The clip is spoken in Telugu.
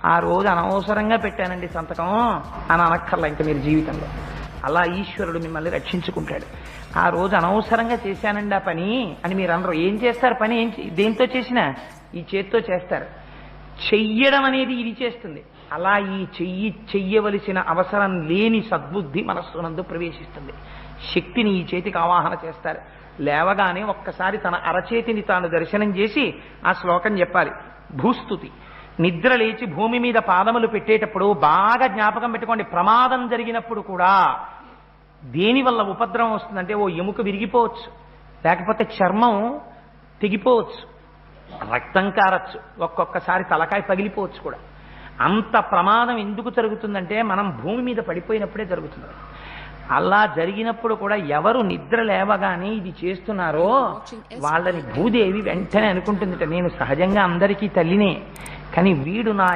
ఆ రోజు అనవసరంగా పెట్టానండి సంతకం అని అనక్కర్లా ఇంక మీరు జీవితంలో. అలా ఈశ్వరుడు మిమ్మల్ని రక్షించుకుంటాడు. ఆ రోజు అనవసరంగా చేశానండి ఆ పని అని మీరు అనరు. ఏం చేస్తారు పని? దేంతో చేసినా ఈ చేత్తో చేస్తారు. చెయ్యడం అనేది ఇది చేస్తుంది. అలా ఈ చెయ్యవలసిన అవసరం లేని సద్బుద్ధి మనస్సునందు ప్రవేశిస్తుంది. శక్తిని ఈ చేతికి ఆవాహన చేస్తారు. లేవగానే ఒక్కసారి తన అరచేతిని తాను దర్శనం చేసి ఆ శ్లోకం చెప్పాలి. భూస్తుతి. నిద్ర లేచి భూమి మీద పాదములు పెట్టేటప్పుడు బాగా జ్ఞాపకం పెట్టుకోండి. ప్రమాదం జరిగినప్పుడు కూడా దేనివల్ల ఉపద్రవం వస్తుందంటే ఓ ఎముక విరిగిపోవచ్చు, లేకపోతే చర్మం తెగిపోవచ్చు, రక్తం కారచ్చు, ఒక్కొక్కసారి తలకాయ పగిలిపోవచ్చు కూడా. అంత ప్రమాదం ఎందుకు జరుగుతుందంటే మనం భూమి మీద పడిపోయినప్పుడే జరుగుతుంది. అలా జరిగినప్పుడు కూడా ఎవరు నిద్ర లేవగానే ఇది చేస్తున్నారో వాళ్ళని భూదేవి వెంటనే అనుకుంటుందిట, నేను సహజంగా అందరికీ తల్లినే, కానీ వీడు నా